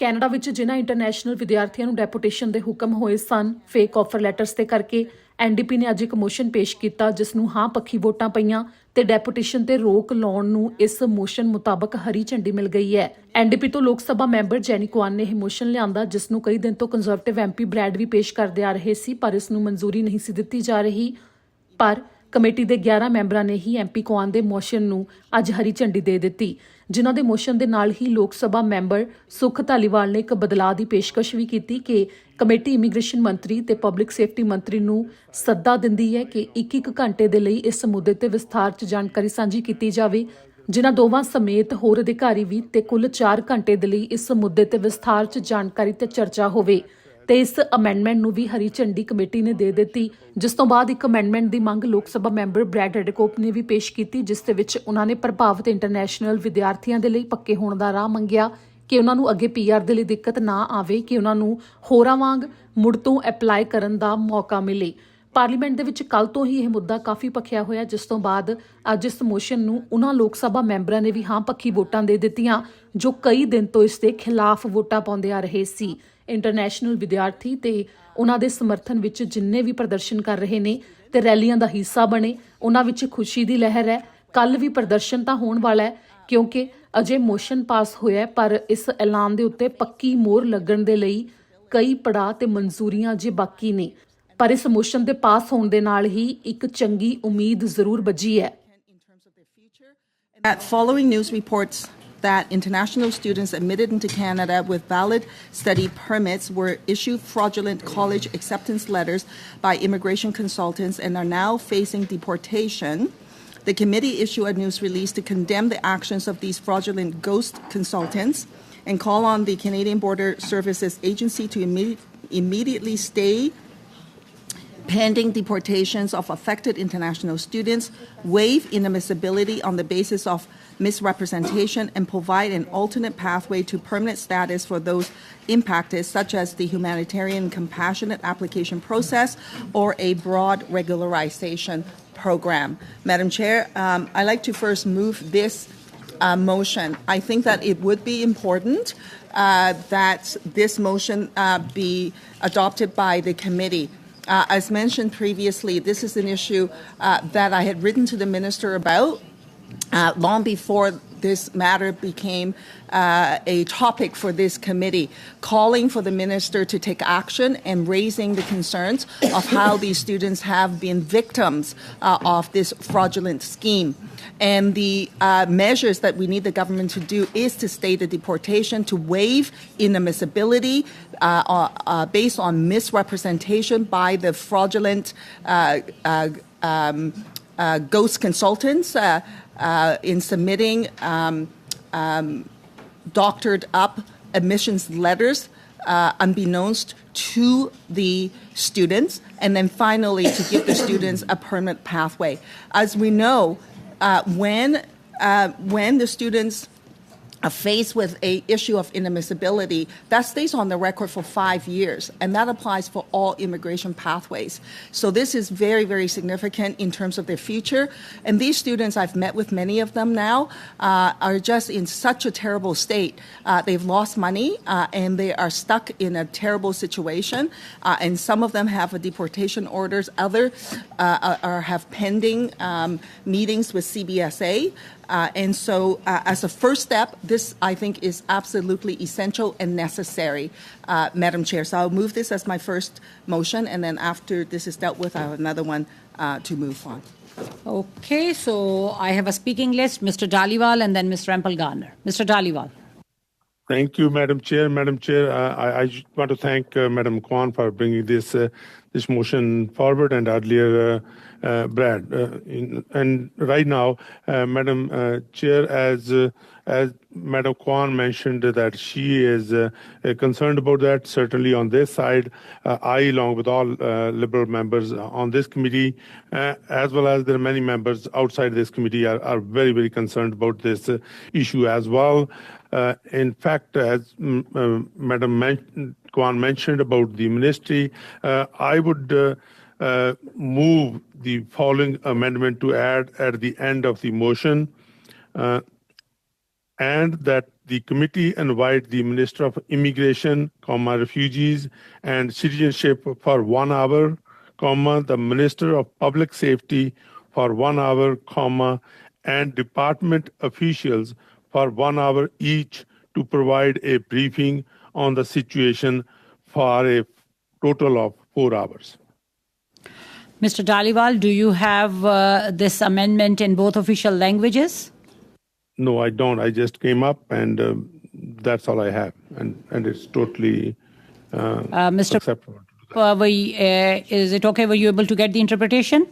Canada ਵਿੱਚ ਜਿਨ੍ਹਾਂ international ਵਿਦਿਆਰਥੀਆਂ ਨੂੰ ਡੈਪੋਟੇਸ਼ਨ ਦੇ ਹੁਕਮ ਹੋਏ ਸਨ ਫੇਕ ਆਫਰ ਲੈਟਰਸ ਤੇ ਕਰਕੇ ਐਨਡੀਪੀ ਨੇ ਅੱਜ ਇੱਕ ਮੋਸ਼ਨ ਪੇਸ਼ ਕੀਤਾ ਜਿਸ ਨੂੰ ਹਾਂ ਪੱਖੀ ਵੋਟਾਂ ਪਈਆਂ ਤੇ ਡੈਪੋਟੇਸ਼ਨ ਤੇ ਰੋਕ ਲਾਉਣ ਨੂੰ ਇਸ ਮੋਸ਼ਨ ਮੁਤਾਬਕ ਹਰੀ ਝੰਡੀ ਮਿਲ ਗਈ ਹੈ। ਐਨਡੀਪੀ ਤੋਂ ਲੋਕ ਸਭਾ ਮੈਂਬਰ ਜੈਨੀ ਕੁਆਨ ਨੇ ਇਹ ਮੋਸ਼ਨ ਲਿਆਂਦਾ ਜਿਸ ਨੂੰ ਕਈ ਦਿਨ ਤੋਂ ਕੰਜ਼ਰਵੇਟਿਵ ਐਮਪੀ ਬ੍ਰੈਡ ਵੀ ਪੇਸ਼ ਕਰਦੇ ਆ ਰਹੇ ਸੀ ਪਰ ਇਸ ਨੂੰ ਮਨਜ਼ੂਰੀ ਨਹੀਂ ਸੀ ਦਿੱਤੀ ਜਾ ਰਹੀ। ਪਰ ਕਮੇਟੀ ਦੇ 11 ਮੈਂਬਰਾਂ ਨੇ ਹੀ ਐਮਪੀ ਕੁਆਨ ਦੇ ਮੋਸ਼ਨ ਨੂੰ ਅੱਜ ਹਰੀ ਝੰਡੀ ਦੇ ਦਿੱਤੀ ਜਿਨ੍ਹਾਂ ਦੇ ਮੋਸ਼ਨ ਦੇ ਨਾਲ ਹੀ ਲੋਕ ਸਭਾ ਮੈਂਬਰ ਸੁਖ ਧਾਲੀਵਾਲ ਨੇ ਇੱਕ ਬਦਲਾਅ ਦੀ ਪੇਸ਼ਕਸ਼ ਵੀ ਕੀਤੀ ਕਿ ਕਮੇਟੀ ਇਮੀਗ੍ਰੇਸ਼ਨ ਮੰਤਰੀ ਤੇ ਪਬਲਿਕ ਸੇਫਟੀ ਮੰਤਰੀ ਨੂੰ ਸੱਦਾ ਦਿੰਦੀ ਹੈ ਕਿ ਇੱਕ ਘੰਟੇ ਦੇ ਲਈ ਇਸ ਮੁੱਦੇ ਤੇ ਵਿਸਥਾਰ 'ਚ ਜਾਣਕਾਰੀ ਸਾਂਝੀ ਕੀਤੀ ਜਾਵੇ ਜਿਨ੍ਹਾਂ ਦੋਵਾਂ ਸਮੇਤ ਹੋਰ ਅਧਿਕਾਰੀ ਵੀ ਤੇ ਕੁੱਲ 4 ਘੰਟੇ ਦੇ ਲਈ ਇਸ ਮੁੱਦੇ ਤੇ ਵਿਸਥਾਰ 'ਚ ਜਾਣਕਾਰੀ ਤੇ ਚਰਚਾ ਹੋਵੇ ਤੇ ਇਸ ਅਮੈਂਡਮੈਂਟ ਨੂੰ ਵੀ ਹਰੀ ਝੰਡੀ ਕਮੇਟੀ ਨੇ ਦੇ ਦਿੱਤੀ ਜਿਸ ਤੋਂ ਬਾਅਦ ਇੱਕ ਅਮੈਂਡਮੈਂਟ ਦੀ ਮੰਗ ਲੋਕ ਸਭਾ ਮੈਂਬਰ ਬ੍ਰੈਡ ਰੈਡਕੋਪ ਨੇ ਵੀ ਪੇਸ਼ ਕੀਤੀ ਜਿਸ ਦੇ ਵਿੱਚ ਉਹਨਾਂ ਨੇ ਪ੍ਰਭਾਵਿਤ ਇੰਟਰਨੈਸ਼ਨਲ ਵਿਦਿਆਰਥੀਆਂ ਦੇ ਲਈ ਪੱਕੇ ਹੋਣ ਦਾ ਰਾਹ ਮੰਗਿਆ ਕਿ ਉਹਨਾਂ ਨੂੰ ਅੱਗੇ ਪੀਆਰ ਦੇ ਲਈ ਦਿੱਕਤ ਨਾ ਆਵੇ ਕਿ ਉਹਨਾਂ ਨੂੰ ਹੋਰਾਂ ਵਾਂਗ ਮੁੜ ਤੋਂ ਅਪਲਾਈ ਕਰਨ ਦਾ ਮੌਕਾ ਮਿਲੇ। ਪਾਰਲੀਮੈਂਟ ਦੇ ਵਿੱਚ ਕੱਲ ਤੋਂ ਹੀ ਇਹ ਮੁੱਦਾ ਕਾਫੀ ਭਖਿਆ ਹੋਇਆ ਜਿਸ ਤੋਂ ਬਾਅਦ ਅੱਜ ਇਸ ਮੋਸ਼ਨ ਨੂੰ ਉਹਨਾਂ ਲੋਕ ਸਭਾ ਮੈਂਬਰਾਂ ਨੇ ਵੀ ਹਾਂ ਪੱਖੀ ਵੋਟਾਂ ਦੇ ਦਿੱਤੀਆਂ ਜੋ ਕਈ ਦਿਨ ਤੋਂ ਇਸ ਦੇ ਖਿਲਾਫ ਵੋਟਾਂ ਪਾਉਂਦੇ ਆ ਰਹੇ ਸੀ। ਇੰਟਰਨੈਸ਼ਨਲ ਵਿਦਿਆਰਥੀ ਤੇ ਉਹਨਾਂ ਦੇ ਸਮਰਥਨ ਵਿੱਚ ਜਿੰਨੇ ਵੀ ਪ੍ਰਦਰਸ਼ਨ ਕਰ ਰਹੇ ਨੇ ਤੇ ਰੈਲੀਆਂ ਦਾ ਹਿੱਸਾ ਬਣੇ ਉਹਨਾਂ ਵਿੱਚ ਖੁਸ਼ੀ ਦੀ ਲਹਿਰ ਹੈ। ਕੱਲ ਵੀ ਪ੍ਰਦਰਸ਼ਨ ਤਾਂ ਹੋਣ ਵਾਲਾ ਹੈ ਕਿਉਂਕਿ ਅਜੇ ਮੋਸ਼ਨ ਪਾਸ ਹੋਇਆ ਪਰ ਇਸ ਐਲਾਨ ਦੇ ਉੱਤੇ ਪੱਕੀ ਮੋਹਰ ਲੱਗਣ ਦੇ ਲਈ ਕਈ ਪੜਾਅ ਤੇ ਮਨਜ਼ੂਰੀਆਂ ਜੇ ਬਾਕੀ ਨੇ ਪਰ ਇਸ ਮੋਸ਼ਨ ਦੇ ਪਾਸ ਹੋਣ ਦੇ ਨਾਲ ਹੀ ਇੱਕ ਚੰਗੀ ਉਮੀਦ ਜ਼ਰੂਰ ਬੱਝੀ ਹੈ। Following news reports that international students admitted into Canada with valid study permits were issued fraudulent college acceptance letters by immigration consultants and are now facing deportation, the committee issued a news release to condemn the actions of these fraudulent ghost consultants and call on the Canadian Border Services Agency to immediately stay pending deportations of affected international students, waive inadmissibility on the basis of misrepresentation, and provide an alternate pathway to permanent status for those impacted, such as the humanitarian compassionate application process or a broad regularization program. Madam Chair, I'd like to first move this motion. I think that it would be important that this motion be adopted by the committee. As mentioned previously, this is an issue that I had written to the minister about long before this matter became a topic for this committee, calling for the minister to take action and raising the concerns of how these students have been victims of this fraudulent scheme. And the measures that we need the government to do is to stay the deportation, to waive inadmissibility based on misrepresentation by the fraudulent ghost consultants in submitting doctored up admissions letters unbeknownst to the students, and then finally to give the students a permanent pathway. As we know, when the students are faced with a issue of inadmissibility, that stays on the record for 5 years, and that applies for all immigration pathways. So this is very, very significant in terms of their future. And these students, I've met with many of them now, are just in such a terrible state. They've lost money, and they are stuck in a terrible situation. And some of them have deportation orders. Others have pending meetings with CBSA. And so as a first step, this, I think, is absolutely essential and necessary, Madam Chair. So I'll move this as my first motion, and then after this is dealt with, I have another one to move on. Okay, so I have a speaking list, Mr. Dhaliwal and then Ms. Rempel-Garner. Mr. Dhaliwal. Thank you, Madam Chair. Madam Chair, I want to thank Madam Kwan for bringing this motion forward, and earlier Brad. And right now, Madam Chair, as Madam Kwan mentioned that she is concerned about that, certainly on this side, I, along with all Liberal members on this committee, as well as there are many members outside this committee, are very, very concerned about this issue as well. In fact, as Madam Kwan mentioned about the ministry, I would move the following amendment to add at the end of the motion, and that the committee invite the Minister of Immigration, Refugees and Citizenship for 1 hour, the Minister of Public Safety for 1 hour, and department officials for 1 hour each to provide a briefing on the situation for a total of 4 hours. Mr. Dhaliwal, do you have this amendment in both official languages? No, I don't. I just came up and that's all I have. And it's totally Mr. acceptable. Is it okay? Were you able to get the interpretation?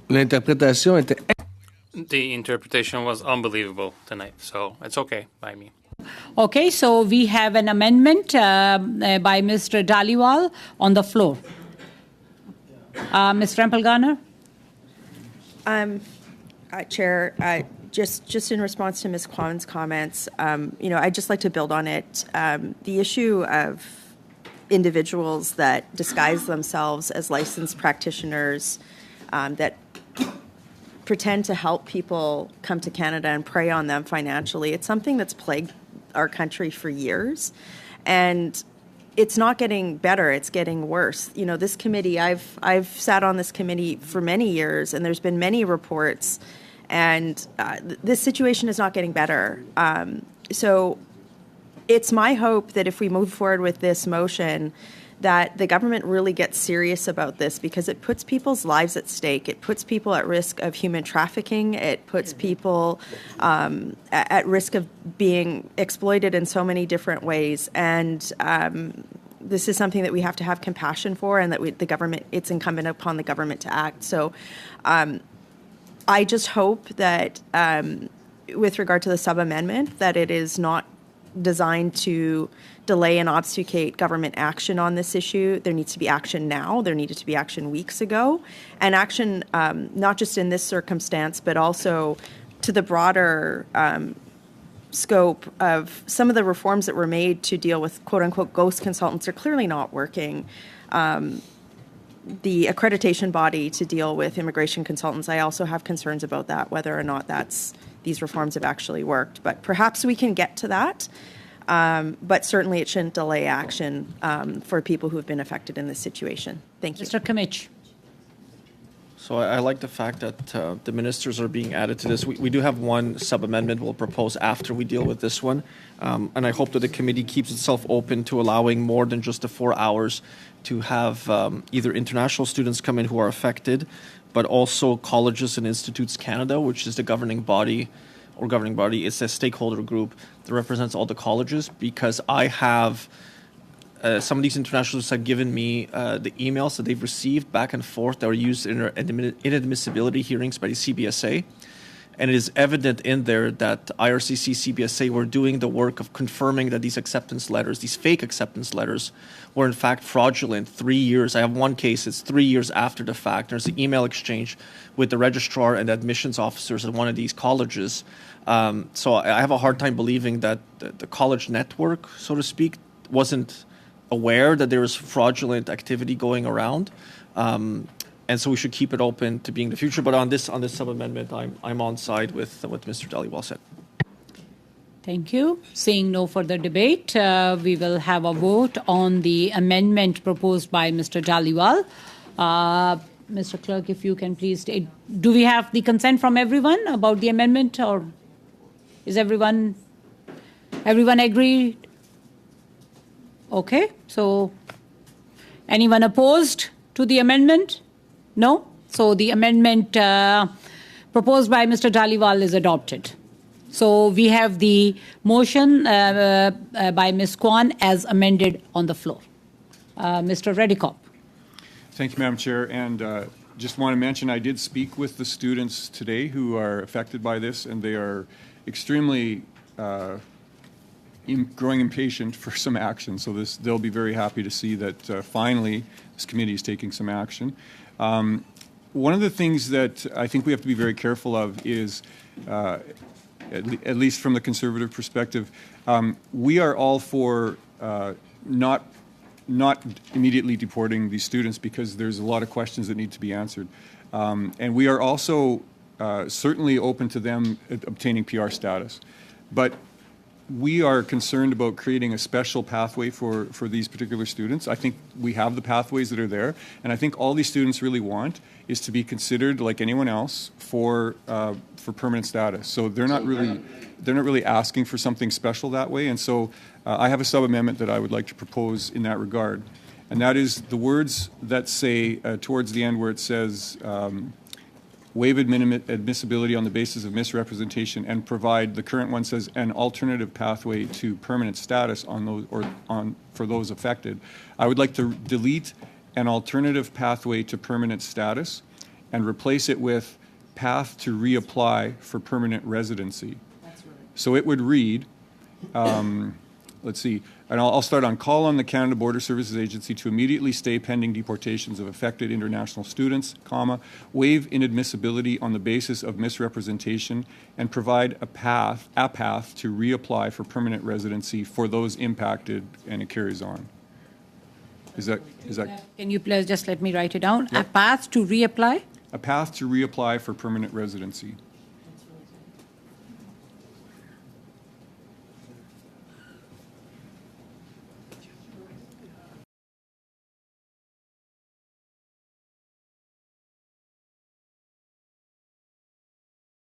L'interprétation était... The interpretation was unbelievable tonight, so it's okay by me. Okay, so we have an amendment by Mr. Dhaliwal on the floor. Ms. Rempel-Garner? Chair, just in response to Ms. Kwan's comments, I'd just like to build on it. The issue of individuals that disguise themselves as licensed practitioners that pretend to help people come to Canada and prey on them financially, it's something that's plagued our country for years. And it's not getting better, it's getting worse. This committee, I've sat on this committee for many years, and there's been many reports, and this situation is not getting better. So it's my hope that if we move forward with this motion, that the government really gets serious about this, because it puts people's lives at stake. It puts people at risk of human trafficking. It puts people at risk of being exploited in so many different ways. And this is something that we have to have compassion for, and that the government, it's incumbent upon the government to act. So I just hope that with regard to the sub-amendment, that it is not designed to delay and obfuscate government action on this issue. There needs to be action now. There needed to be action weeks ago. And action not just in this circumstance, but also to the broader scope of some of the reforms that were made to deal with quote-unquote ghost consultants are clearly not working. The accreditation body to deal with immigration consultants, I also have concerns about that, whether or not these reforms have actually worked. But perhaps we can get to that. But certainly it shouldn't delay action for people who have been affected in this situation. Thank you. Mr. Kamich. So I like the fact that the ministers are being added to this. We do have one sub-amendment we'll propose after we deal with this one. And I hope that the committee keeps itself open to allowing more than just the 4 hours to have either international students come in who are affected, but also Colleges and Institutes Canada, which is the governing body. It's a stakeholder group that represents all the colleges, because I have some of these internationals have given me the emails that they've received back and forth that were used in inadmissibility hearings by the CBSA. And it is evident in there that IRCC, CBSA were doing the work of confirming that these acceptance letters, these fake acceptance letters, were in fact fraudulent 3 years. I have one case, it's 3 years after the fact. There's an email exchange with the registrar and the admissions officers at one of these colleges. So I have a hard time believing that the college network, so to speak, wasn't aware that there was fraudulent activity going around. And so we should keep it open to being the future. But on this sub-amendment, I'm on side with what Mr. Dhaliwal said. Thank you. Seeing no further debate, we will have a vote on the amendment proposed by Mr. Dhaliwal. Mr. Clerk, if you can please state, do we have the consent from everyone about the amendment, or is everyone agreed? Okay, so anyone opposed to the amendment? No? So the amendment proposed by Mr. Dhaliwal is adopted. So we have the motion by Ms. Kwan as amended on the floor. Mr. Reddycop. Thank you, Madam Chair. And just want to mention, I did speak with the students today who are affected by this, and they are extremely growing impatient for some action. So they'll be very happy to see that finally this committee is taking some action. One of the things that I think we have to be very careful of is, at least from the Conservative perspective, we are all for not immediately deporting these students, because there's a lot of questions that need to be answered. And we are also certainly open to them obtaining PR status. But we are concerned about creating a special pathway for these particular students. I think we have the pathways that are there, and I think all these students really want is to be considered like anyone else for permanent status. So they're not really asking for something special that way. And so I have a sub-amendment that I would like to propose in that regard, and that is the words that say towards the end where it says. Waive admissibility on the basis of misrepresentation and provide, the current one says, an alternative pathway to permanent status on those for those affected. I would like to delete an alternative pathway to permanent status and replace it with path to reapply for permanent residency. So it would read, let's see, and I'll start on call on the Canada Border Services Agency to immediately stay pending deportations of affected international students, comma, waive inadmissibility on the basis of misrepresentation and provide a path to reapply for permanent residency for those impacted, and it carries on. Is that? Can you please just let me write it down? Yep. A path to reapply? A path to reapply for permanent residency.